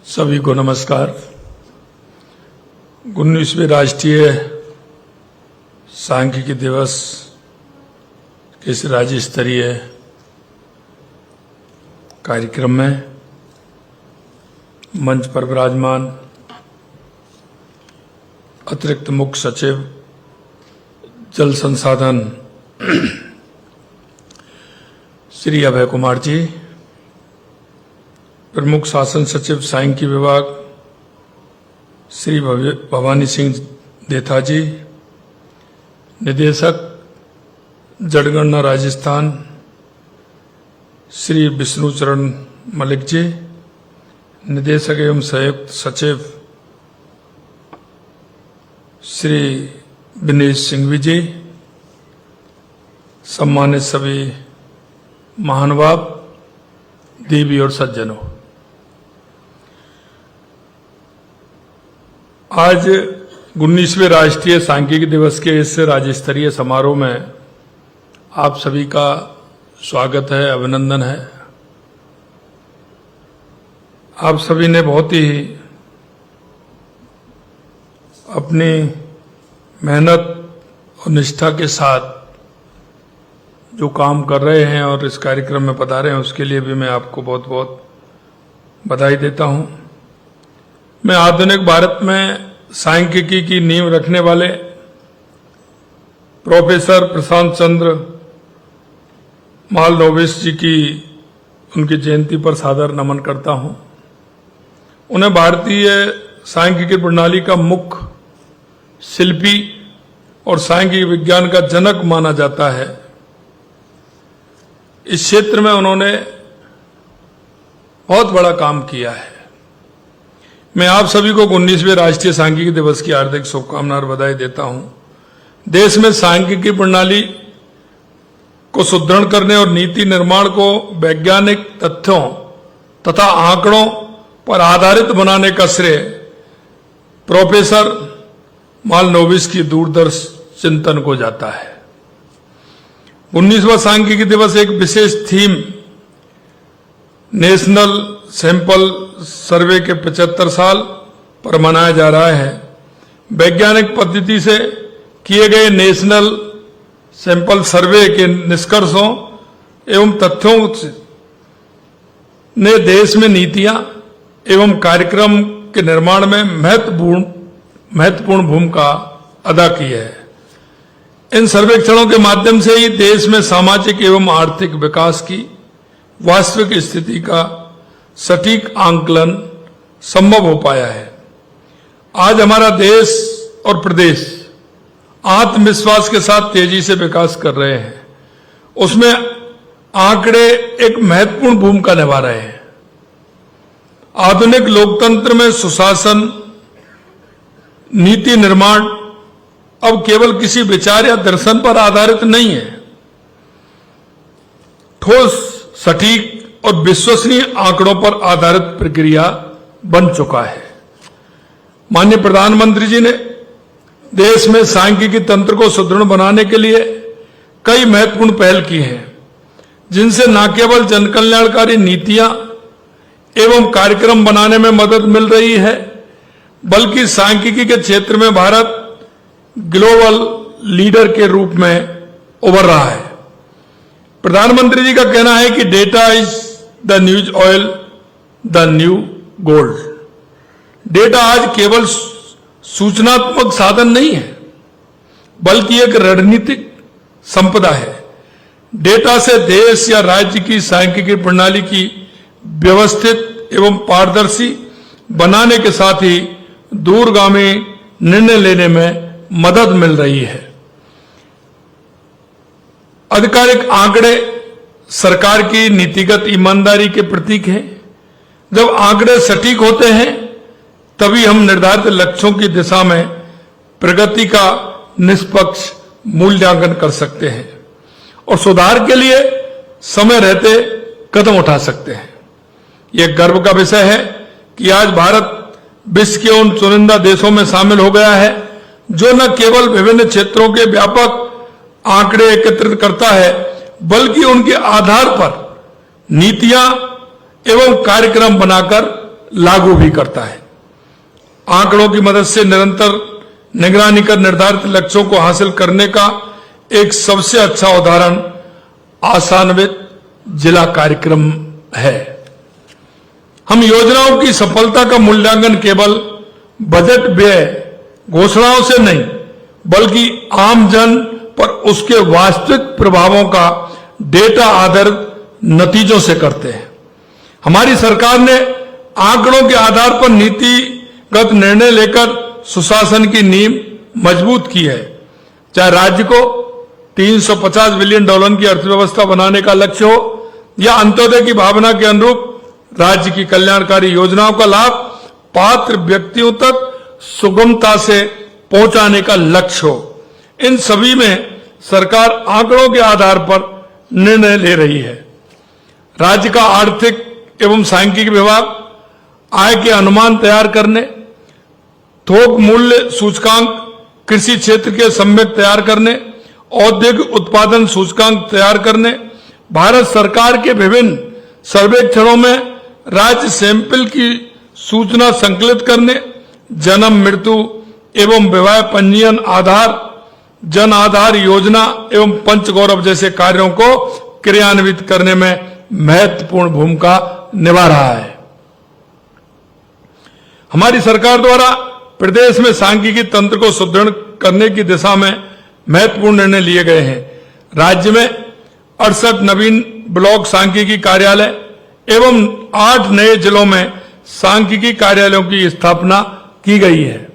सभी को नमस्कार। 19वें राष्ट्रीय सांख्यिकी दिवस के इस राज्य स्तरीय कार्यक्रम में मंच पर विराजमान अतिरिक्त मुख्य सचिव जल संसाधन श्री अभय कुमार जी, प्रमुख शासन सचिव सांख्यिकी विभाग श्री भवानी सिंह देथा जी, निदेशक जनगणना राजस्थान श्री विष्णु चरण मलिक जी, निदेशक एवं संयुक्त सचिव श्री विनेश सिंघवी जी, सम्मानित सभी महानुभाव, देवी और सज्जनों, आज 19वें राष्ट्रीय सांख्यिकी दिवस के इस राज्य स्तरीय समारोह में आप सभी का स्वागत है, अभिनंदन है। आप सभी ने बहुत ही अपनी मेहनत और निष्ठा के साथ जो काम कर रहे हैं और इस कार्यक्रम में पधारे हैं, उसके लिए भी मैं आपको बहुत बहुत बधाई देता हूं। मैं आधुनिक भारत में सांख्यिकी की नींव रखने वाले प्रोफेसर प्रशांत चंद्र मालनोबिस जी की उनकी जयंती पर सादर नमन करता हूं। उन्हें भारतीय सांख्यिकी प्रणाली का मुख्य शिल्पी और सांख्यिकी विज्ञान का जनक माना जाता है। इस क्षेत्र में उन्होंने बहुत बड़ा काम किया है। मैं आप सभी को 19वें राष्ट्रीय सांख्यिकी दिवस की हार्दिक शुभकामनाएं और बधाई देता हूं। देश में सांख्यिकी प्रणाली को सुदृढ़ करने और नीति निर्माण को वैज्ञानिक तथ्यों तथा आंकड़ों पर आधारित बनाने का श्रेय प्रोफेसर मालनोबिस की दूरदर्शी चिंतन को जाता है। 19वां सांख्यिकी दिवस एक विशेष थीम नेशनल सैंपल सर्वे के 75 साल पर मनाया जा रहा है। वैज्ञानिक पद्धति से किए गए नेशनल सैंपल सर्वे के निष्कर्षों एवं तथ्यों ने देश में नीतियां एवं कार्यक्रम के निर्माण में महत्वपूर्ण भूमिका अदा की है। इन सर्वेक्षणों के माध्यम से ही देश में सामाजिक एवं आर्थिक विकास की वास्तविक स्थिति का सटीक आंकलन संभव हो पाया है। आज हमारा देश और प्रदेश आत्मविश्वास के साथ तेजी से विकास कर रहे हैं। उसमें आंकड़े एक महत्वपूर्ण भूमिका निभा रहे हैं। आधुनिक लोकतंत्र में सुशासन, नीति निर्माण अब केवल किसी विचार या दर्शन पर आधारित नहीं है। ठोस, सटीक और विश्वसनीय आंकड़ों पर आधारित प्रक्रिया बन चुका है। माननीय प्रधानमंत्री जी ने देश में सांख्यिकी तंत्र को सुदृढ़ बनाने के लिए कई महत्वपूर्ण पहल की हैं, जिनसे न केवल जनकल्याणकारी नीतियां एवं कार्यक्रम बनाने में मदद मिल रही है, बल्कि सांख्यिकी के क्षेत्र में भारत ग्लोबल लीडर के रूप में उभर रहा है। प्रधानमंत्री जी का कहना है कि data is the news oil, the new gold. Data आज केवल सूचनात्मक साधन नहीं है, बल्कि एक रणनीतिक संपदा है। डेटा से देश या राज्य की सांख्यिकी प्रणाली की व्यवस्थित एवं पारदर्शी बनाने के साथ ही दूरगामी निर्णय लेने में मदद मिल रही है। आधिकारिक आंकड़े सरकार की नीतिगत ईमानदारी के प्रतीक हैं। जब आंकड़े सटीक होते हैं, तभी हम निर्धारित लक्ष्यों की दिशा में प्रगति का निष्पक्ष मूल्यांकन कर सकते हैं और सुधार के लिए समय रहते कदम उठा सकते हैं। यह गर्व का विषय है कि आज भारत विश्व के उन चुनिंदा देशों में शामिल हो गया है जो न केवल विभिन्न क्षेत्रों के व्यापक आंकड़े एकत्रित करता है, बल्कि उनके आधार पर नीतियां एवं कार्यक्रम बनाकर लागू भी करता है। आंकड़ों की मदद से निरंतर निगरानी कर निर्धारित लक्ष्यों को हासिल करने का एक सबसे अच्छा उदाहरण आसान्वित जिला कार्यक्रम है। हम योजनाओं की सफलता का मूल्यांकन केवल बजट व्यय घोषणाओं से नहीं, बल्कि आम जन पर उसके वास्तविक प्रभावों का डेटा आधारित नतीजों से करते हैं। हमारी सरकार ने आंकड़ों के आधार पर नीतिगत निर्णय लेकर सुशासन की नींव मजबूत की है। चाहे राज्य को $350 बिलियन की अर्थव्यवस्था बनाने का लक्ष्य हो या अंत्योदय की भावना के अनुरूप राज्य की कल्याणकारी योजनाओं का लाभ पात्र व्यक्तियों तक सुगमता से पहुंचाने का लक्ष्य हो, इन सभी में सरकार आंकड़ों के आधार पर निर्णय ले रही है। राज्य का आर्थिक एवं सांख्यिकी विभाग आय के अनुमान तैयार करने, थोक मूल्य सूचकांक कृषि क्षेत्र के सम्यक तैयार करने, औद्योगिक उत्पादन सूचकांक तैयार करने, भारत सरकार के विभिन्न सर्वेक्षणों में राज्य सैंपल की सूचना संकलित करने, जन्म मृत्यु एवं विवाह पंजीयन आधार, जन आधार योजना एवं पंचगौरव जैसे कार्यों को क्रियान्वित करने में महत्वपूर्ण भूमिका निभा रहा है। हमारी सरकार द्वारा प्रदेश में सांख्यिकी तंत्र को सुदृढ़ करने की दिशा में महत्वपूर्ण निर्णय लिए गए हैं। राज्य में 68 नवीन ब्लॉक सांख्यिकी कार्यालय एवं 8 नए जिलों में सांख्यिकी कार्यालयों की स्थापना की गई है।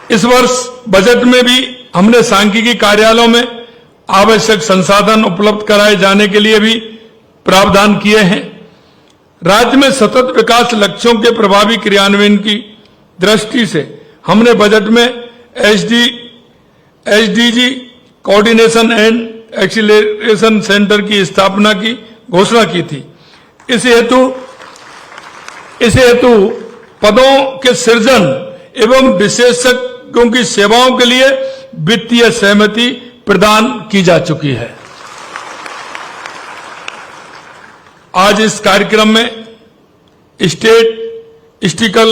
इस वर्ष बजट में भी हमने सांख्यिकी कार्यालयों में आवश्यक संसाधन उपलब्ध कराए जाने के लिए भी प्रावधान किए हैं। राज्य में सतत विकास लक्ष्यों के प्रभावी क्रियान्वयन की दृष्टि से हमने बजट में SDG coordination and acceleration centre की स्थापना की घोषणा की थी। इस हेतु पदों के सृजन एवं विशेषज्ञों की सेवाओं के लिए वित्तीय सहमति प्रदान की जा चुकी है। आज इस कार्यक्रम में स्टैटिस्टिकल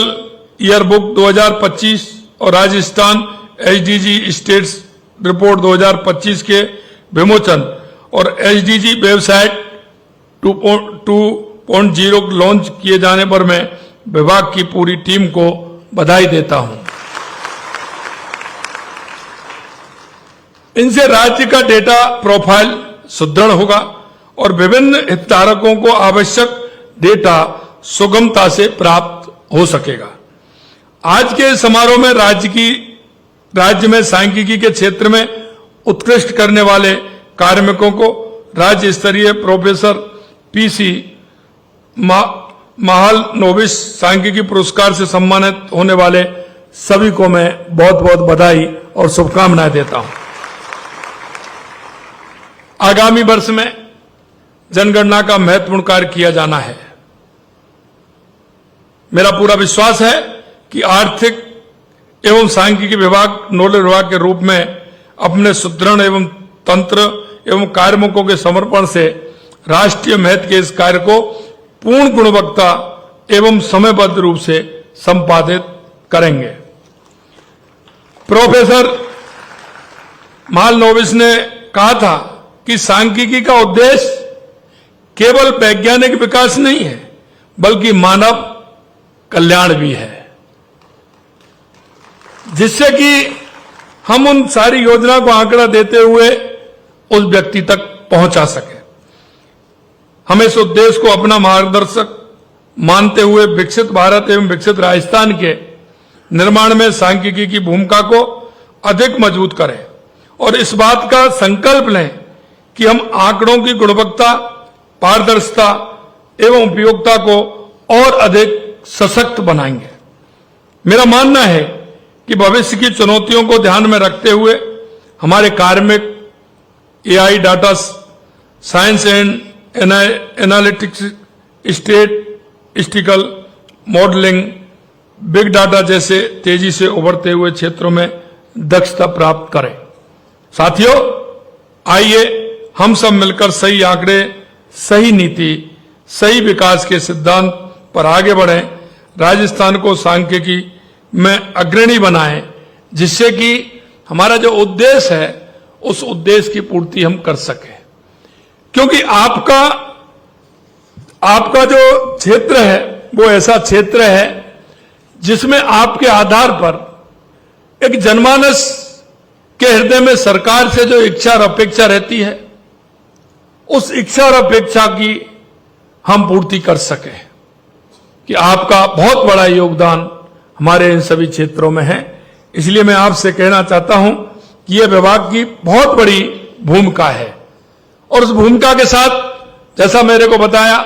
ईयरबुक 2025 और राजस्थान एसडीजी स्टेट्स रिपोर्ट 2025 के विमोचन और एसडीजी वेबसाइट 2.0 लॉन्च किए जाने पर मैं विभाग की पूरी टीम को बधाई देता हूं। इनसे राज्य का डेटा प्रोफाइल सुदृढ़ होगा और विभिन्न हितधारकों को आवश्यक डेटा सुगमता से प्राप्त हो सकेगा। आज के समारोह में राज्य में सांख्यिकी के क्षेत्र में उत्कृष्ट करने वाले कार्मिकों को राज्य स्तरीय प्रोफेसर पीसी महालनोबिस सांख्यिकी पुरस्कार से सम्मानित होने वाले सभी को मैं बहुत बहुत बधाई और शुभकामनाएं देता हूं। आगामी वर्ष में जनगणना का महत्वपूर्ण कार्य किया जाना है। मेरा पूरा विश्वास है कि आर्थिक एवं सांख्यिकी विभाग नोडल विभाग के रूप में अपने सुदृढ़ एवं तंत्र एवं कार्मिकों के समर्पण से राष्ट्रीय महत्व के इस कार्य को पूर्ण गुणवत्ता एवं समयबद्ध रूप से संपादित करेंगे। प्रोफेसर महालनोबिस ने कहा था कि सांख्यिकी का उद्देश्य केवल वैज्ञानिक विकास नहीं है, बल्कि मानव कल्याण भी है, जिससे कि हम उन सारी योजना को आंकड़ा देते हुए उस व्यक्ति तक पहुंचा सके। हम इस उद्देश्य को अपना मार्गदर्शक मानते हुए विकसित भारत एवं विकसित राजस्थान के निर्माण में सांख्यिकी की भूमिका को अधिक मजबूत करें और इस बात का संकल्प लें कि हम आंकड़ों की गुणवत्ता, पारदर्शिता एवं उपयोगिता को और अधिक सशक्त बनाएंगे। मेरा मानना है कि भविष्य की चुनौतियों को ध्यान में रखते हुए हमारे कार्मिक AI, data science and analytics, statistical modelling, big data जैसे तेजी से उभरते हुए क्षेत्रों में दक्षता प्राप्त करें। साथियों, आइए हम सब मिलकर सही आंकड़े, सही नीति, सही विकास के सिद्धांत पर आगे बढ़ें, राजस्थान को सांख्यिकी में अग्रणी बनाएं, जिससे कि हमारा जो उद्देश्य है उस उद्देश्य की पूर्ति हम कर सकें। क्योंकि आपका जो क्षेत्र है वो ऐसा क्षेत्र है जिसमें आपके आधार पर एक जनमानस के हृदय में सरकार से जो इच्छा और अपेक्षा रहती है, उस इच्छा और अपेक्षा की हम पूर्ति कर सके कि आपका बहुत बड़ा योगदान हमारे इन सभी क्षेत्रों में है। इसलिए मैं आपसे कहना चाहता हूं कि यह विभाग की बहुत बड़ी भूमिका है और उस भूमिका के साथ, जैसा मेरे को बताया,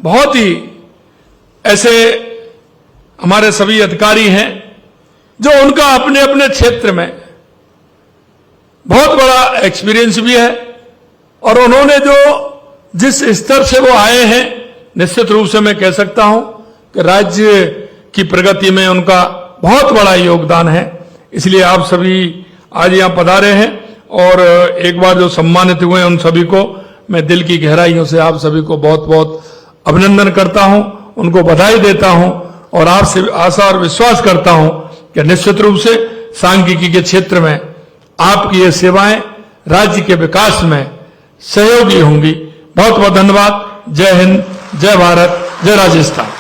बहुत ही ऐसे हमारे सभी अधिकारी हैं जो उनका अपने अपने क्षेत्र में बहुत बड़ा एक्सपीरियंस भी है और उन्होंने जो जिस स्तर से वो आए हैं, निश्चित रूप से मैं कह सकता हूं कि राज्य की प्रगति में उनका बहुत बड़ा योगदान है। इसलिए आप सभी आज यहां पधारे हैं और एक बार जो सम्मानित हुए हैं उन सभी को मैं दिल की गहराइयों से आप सभी को बहुत बहुत अभिनंदन करता हूं, उनको बधाई देता हूं और आपसे आशा और विश्वास करता हूं कि निश्चित रूप से सांख्यिकी के क्षेत्र में आपकी ये सेवाएं राज्य के विकास में सहयोगी होंगी। बहुत बहुत धन्यवाद। जय हिंद, जय भारत, जय राजस्थान।